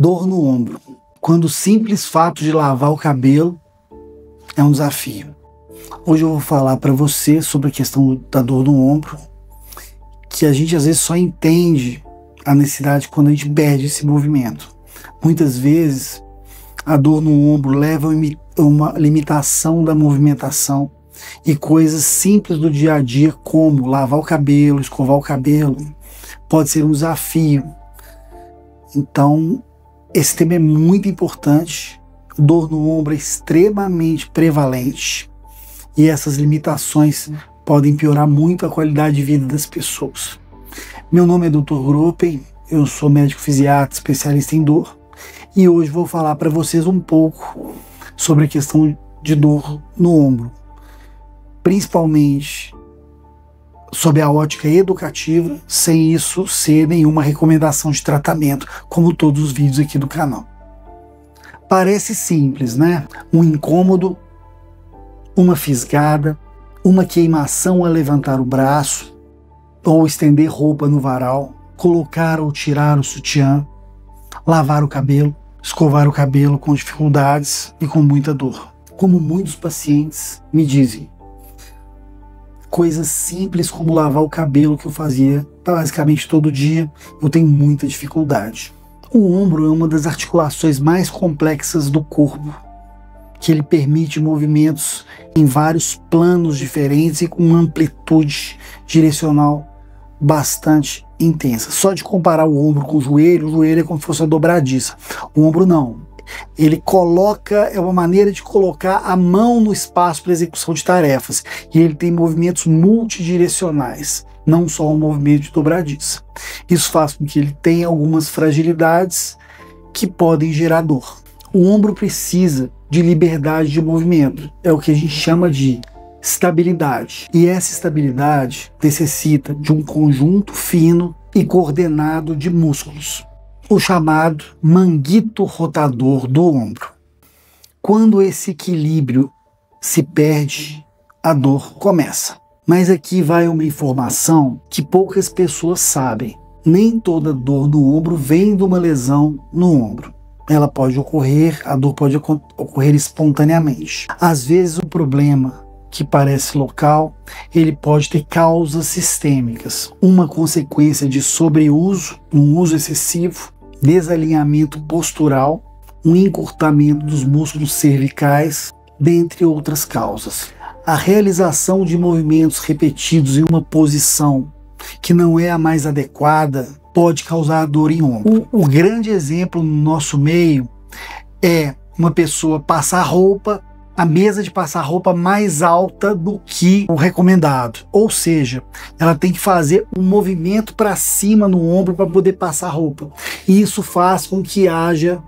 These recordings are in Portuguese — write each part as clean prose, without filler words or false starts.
Dor no ombro. Quando o simples fato de lavar o cabelo é um desafio. Hoje eu vou falar para você sobre a questão da dor no ombro, que a gente às vezes só entende a necessidade quando a gente perde esse movimento. Muitas vezes a dor no ombro leva a uma limitação da movimentação e coisas simples do dia a dia, como lavar o cabelo, escovar o cabelo, pode ser um desafio. Então, esse tema é muito importante. Dor no ombro é extremamente prevalente e essas limitações podem piorar muito a qualidade de vida das pessoas. Meu nome é Dr. Gruppen, eu sou médico fisiatra especialista em dor e hoje vou falar para vocês um pouco sobre a questão de dor no ombro, principalmente sob a ótica educativa, sem isso ser nenhuma recomendação de tratamento, como todos os vídeos aqui do canal. Parece simples, né? Um incômodo, uma fisgada, uma queimação ao levantar o braço, ou estender roupa no varal, colocar ou tirar o sutiã, lavar o cabelo, escovar o cabelo com dificuldades e com muita dor. Como muitos pacientes me dizem, coisas simples como lavar o cabelo, que eu fazia basicamente todo dia, eu tenho muita dificuldade. O ombro é uma das articulações mais complexas do corpo, que ele permite movimentos em vários planos diferentes e com uma amplitude direcional bastante intensa. Só de comparar o ombro com o joelho é como se fosse uma dobradiça. O ombro não. Ele é uma maneira de colocar a mão no espaço para execução de tarefas. E ele tem movimentos multidirecionais, não só um movimento de dobradiça. Isso faz com que ele tenha algumas fragilidades que podem gerar dor. O ombro precisa de liberdade de movimento, é o que a gente chama de estabilidade. E essa estabilidade necessita de um conjunto fino e coordenado de músculos, o chamado manguito rotador do ombro. Quando esse equilíbrio se perde, a dor começa. Mas aqui vai uma informação que poucas pessoas sabem. Nem toda dor no ombro vem de uma lesão no ombro. Ela pode ocorrer, a dor pode ocorrer espontaneamente. Às vezes o problema que parece local, ele pode ter causas sistêmicas. Uma consequência de sobreuso, um uso excessivo, desalinhamento postural, um encurtamento dos músculos cervicais, dentre outras causas. A realização de movimentos repetidos em uma posição que não é a mais adequada pode causar dor em ombro. O grande exemplo no nosso meio é uma pessoa passar roupa, a mesa de passar roupa mais alta do que o recomendado. Ou seja, ela tem que fazer um movimento para cima no ombro para poder passar roupa. E isso faz com que haja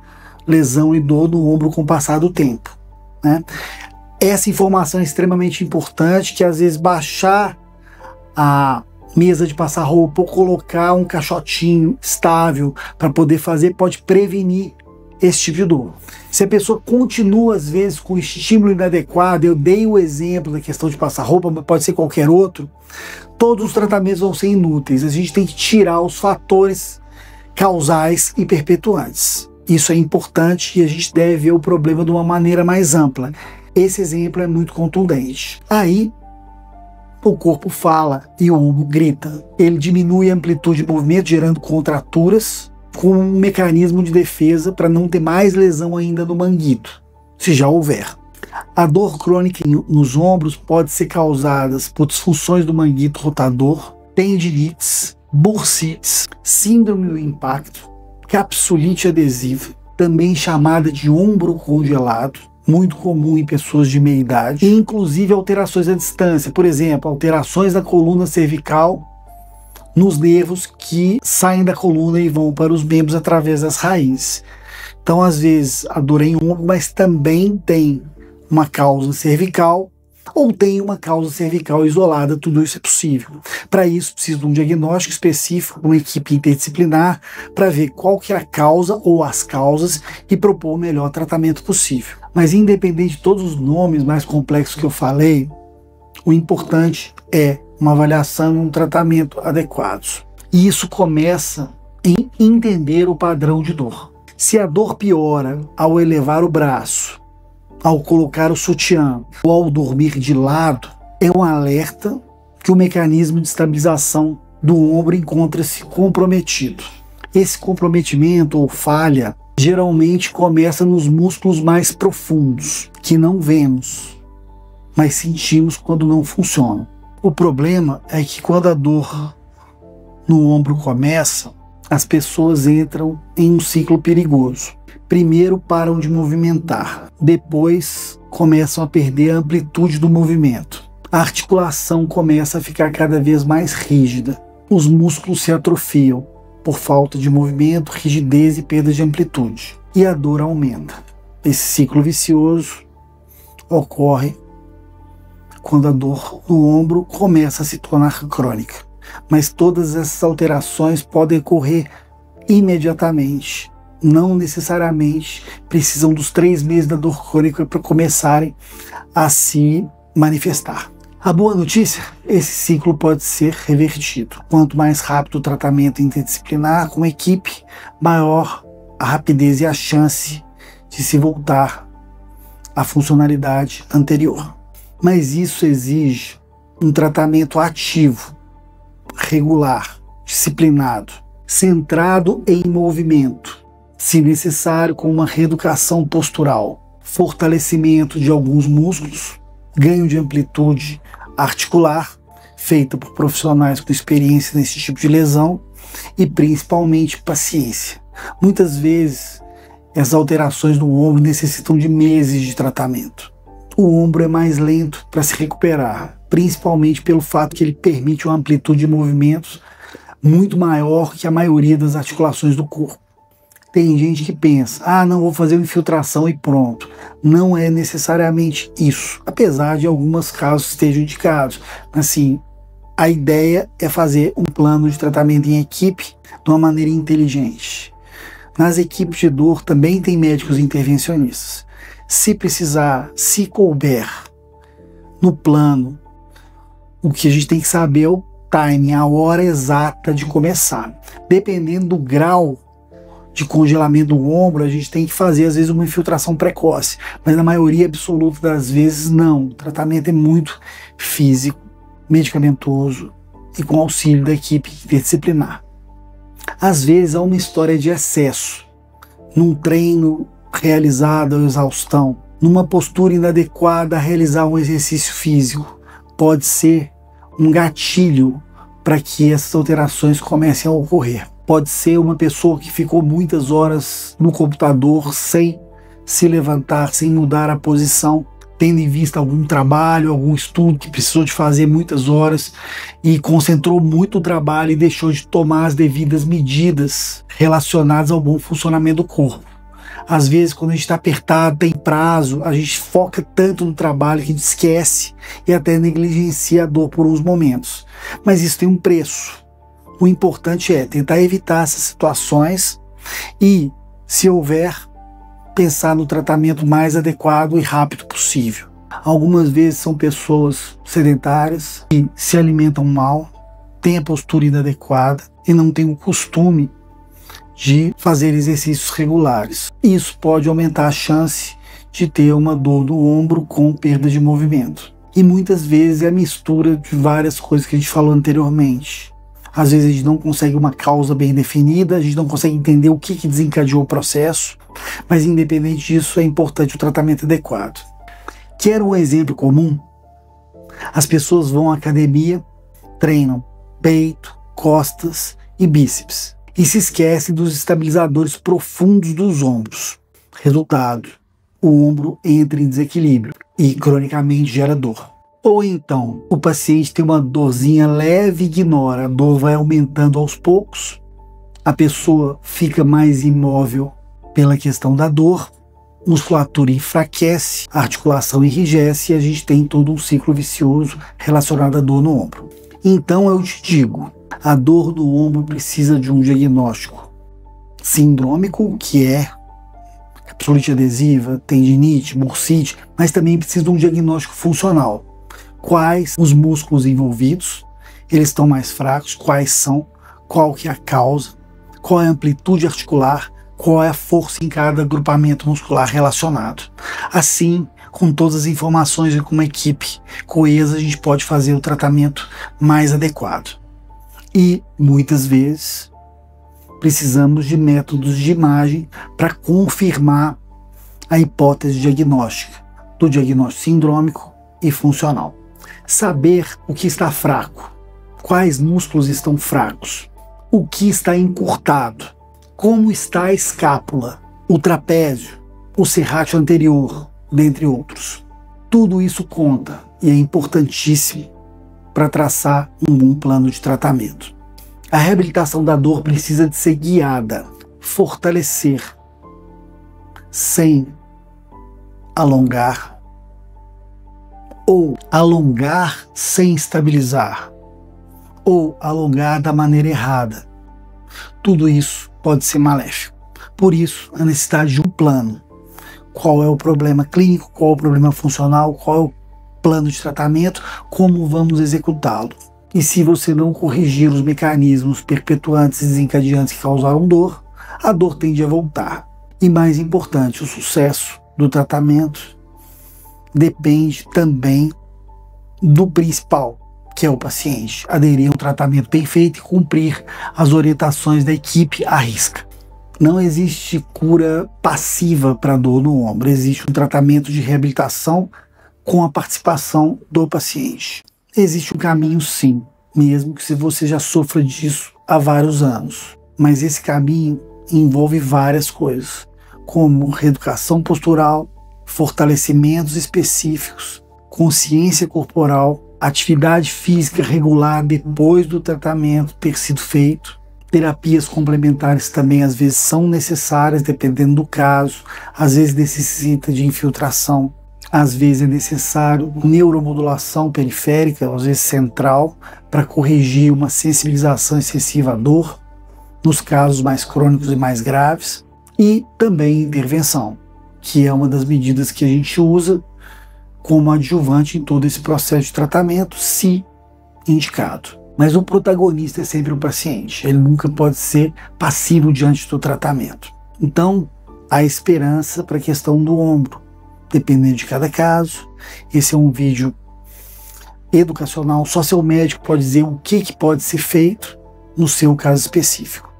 lesão e dor no ombro com o passar do tempo, né? Essa informação é extremamente importante, que às vezes baixar a mesa de passar roupa ou colocar um caixotinho estável para poder fazer pode prevenir esse tipo de dor. Se a pessoa continua às vezes com estímulo inadequado, eu dei o exemplo da questão de passar roupa, mas pode ser qualquer outro, todos os tratamentos vão ser inúteis. A gente tem que tirar os fatores causais e perpetuantes. Isso é importante e a gente deve ver o problema de uma maneira mais ampla. Esse exemplo é muito contundente. Aí o corpo fala e o ombro grita. Ele diminui a amplitude de movimento, gerando contraturas, com um mecanismo de defesa para não ter mais lesão ainda no manguito, se já houver. A dor crônica nos ombros pode ser causada por disfunções do manguito rotador, tendinites, bursites, síndrome do impacto, capsulite adesiva, também chamada de ombro congelado, muito comum em pessoas de meia idade, e inclusive alterações à distância, por exemplo, alterações da coluna cervical nos nervos que saem da coluna e vão para os membros através das raízes. Então, às vezes, a dor é em ombro, mas também tem uma causa cervical ou tem uma causa cervical isolada, tudo isso é possível. Para isso, precisa de um diagnóstico específico, uma equipe interdisciplinar, para ver qual que é a causa ou as causas e propor o melhor tratamento possível. Mas independente de todos os nomes mais complexos que eu falei, o importante é uma avaliação e um tratamento adequados. E isso começa em entender o padrão de dor. Se a dor piora ao elevar o braço, ao colocar o sutiã ou ao dormir de lado, é um alerta que o mecanismo de estabilização do ombro encontra-se comprometido. Esse comprometimento ou falha geralmente começa nos músculos mais profundos, que não vemos, mas sentimos quando não funcionam. O problema é que quando a dor no ombro começa, as pessoas entram em um ciclo perigoso. Primeiro param de movimentar, depois começam a perder a amplitude do movimento. A articulação começa a ficar cada vez mais rígida. Os músculos se atrofiam por falta de movimento, rigidez e perda de amplitude. E a dor aumenta. Esse ciclo vicioso ocorre quando a dor no ombro começa a se tornar crônica. Mas todas essas alterações podem ocorrer imediatamente. Não necessariamente precisam dos 3 meses da dor crônica para começarem a se manifestar. A boa notícia, esse ciclo pode ser revertido. Quanto mais rápido o tratamento interdisciplinar com a equipe, maior a rapidez e a chance de se voltar à funcionalidade anterior. Mas isso exige um tratamento ativo, regular, disciplinado, centrado em movimento, se necessário com uma reeducação postural, fortalecimento de alguns músculos, ganho de amplitude articular, feita por profissionais com experiência nesse tipo de lesão, e principalmente paciência. Muitas vezes, as alterações no ombro necessitam de meses de tratamento. O ombro é mais lento para se recuperar, principalmente pelo fato que ele permite uma amplitude de movimentos muito maior que a maioria das articulações do corpo. Tem gente que pensa, não, vou fazer uma infiltração e pronto. Não é necessariamente isso, apesar de alguns casos estejam indicados. Assim, a ideia é fazer um plano de tratamento em equipe de uma maneira inteligente. Nas equipes de dor também tem médicos intervencionistas. Se precisar, se couber no plano, o que a gente tem que saber é o timing, a hora exata de começar. Dependendo do grau de congelamento do ombro, a gente tem que fazer às vezes uma infiltração precoce, mas na maioria absoluta das vezes não. O tratamento é muito físico, medicamentoso e com auxílio da equipe interdisciplinar. Às vezes há uma história de excesso, num treino realizado à exaustão, numa postura inadequada a realizar um exercício físico, pode ser um gatilho para que essas alterações comecem a ocorrer. Pode ser uma pessoa que ficou muitas horas no computador sem se levantar, sem mudar a posição, tendo em vista algum trabalho, algum estudo que precisou de fazer muitas horas e concentrou muito o trabalho e deixou de tomar as devidas medidas relacionadas ao bom funcionamento do corpo. Às vezes, quando a gente está apertado, tem prazo, a gente foca tanto no trabalho que a gente esquece e até negligencia a dor por uns momentos. Mas isso tem um preço. O importante é tentar evitar essas situações e, se houver, pensar no tratamento mais adequado e rápido possível. Algumas vezes são pessoas sedentárias que se alimentam mal, têm a postura inadequada e não têm o costume de fazer exercícios regulares. Isso pode aumentar a chance de ter uma dor no ombro com perda de movimento. E muitas vezes é a mistura de várias coisas que a gente falou anteriormente. Às vezes a gente não consegue uma causa bem definida, a gente não consegue entender o que desencadeou o processo, mas independente disso é importante o tratamento adequado. Quer um exemplo comum? As pessoas vão à academia, treinam peito, costas e bíceps e se esquecem dos estabilizadores profundos dos ombros. Resultado, o ombro entra em desequilíbrio e cronicamente gera dor. Ou então, o paciente tem uma dorzinha leve e ignora, a dor vai aumentando aos poucos, a pessoa fica mais imóvel pela questão da dor, musculatura enfraquece, a articulação enrijece e a gente tem todo um ciclo vicioso relacionado à dor no ombro. Então eu te digo, a dor no ombro precisa de um diagnóstico sindrômico, que é capsulite adesiva, tendinite, bursite, mas também precisa de um diagnóstico funcional. Quais os músculos envolvidos, eles estão mais fracos, quais são, qual que é a causa, qual é a amplitude articular, qual é a força em cada agrupamento muscular relacionado. Assim, com todas as informações e com uma equipe coesa, a gente pode fazer o tratamento mais adequado. E, muitas vezes, precisamos de métodos de imagem para confirmar a hipótese diagnóstica, do diagnóstico sindrômico e funcional. Saber o que está fraco, quais músculos estão fracos, o que está encurtado, como está a escápula, o trapézio, o serrátil anterior, dentre outros. Tudo isso conta e é importantíssimo para traçar um bom plano de tratamento. A reabilitação da dor precisa de ser guiada, fortalecer, sem alongar, ou alongar sem estabilizar, ou alongar da maneira errada. Tudo isso pode ser maléfico. Por isso, a necessidade de um plano. Qual é o problema clínico, qual é o problema funcional, qual é o plano de tratamento, como vamos executá-lo. E se você não corrigir os mecanismos perpetuantes e desencadeantes que causaram dor, a dor tende a voltar. E mais importante, o sucesso do tratamento depende também do principal, que é o paciente, aderir a um tratamento perfeito e cumprir as orientações da equipe à risca. Não existe cura passiva para dor no ombro, existe um tratamento de reabilitação com a participação do paciente. Existe um caminho sim, mesmo que se você já sofra disso há vários anos, mas esse caminho envolve várias coisas, como reeducação postural, fortalecimentos específicos, consciência corporal, atividade física regular depois do tratamento ter sido feito. Terapias complementares também às vezes são necessárias, dependendo do caso. Às vezes necessita de infiltração, às vezes é necessário neuromodulação periférica, às vezes central, para corrigir uma sensibilização excessiva à dor, nos casos mais crônicos e mais graves. E também intervenção, que é uma das medidas que a gente usa como adjuvante em todo esse processo de tratamento, se indicado. Mas o protagonista é sempre o paciente, ele nunca pode ser passivo diante do tratamento. Então, há esperança para a questão do ombro, dependendo de cada caso. Esse é um vídeo educacional, só seu médico pode dizer o que pode ser feito no seu caso específico.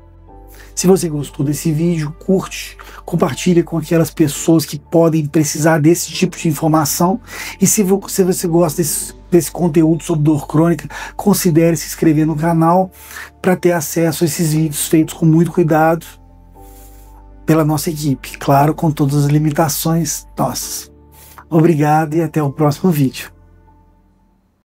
Se você gostou desse vídeo, curte, compartilha com aquelas pessoas que podem precisar desse tipo de informação. E se você gosta desse conteúdo sobre dor crônica, considere se inscrever no canal para ter acesso a esses vídeos feitos com muito cuidado pela nossa equipe. Claro, com todas as limitações nossas. Obrigado e até o próximo vídeo.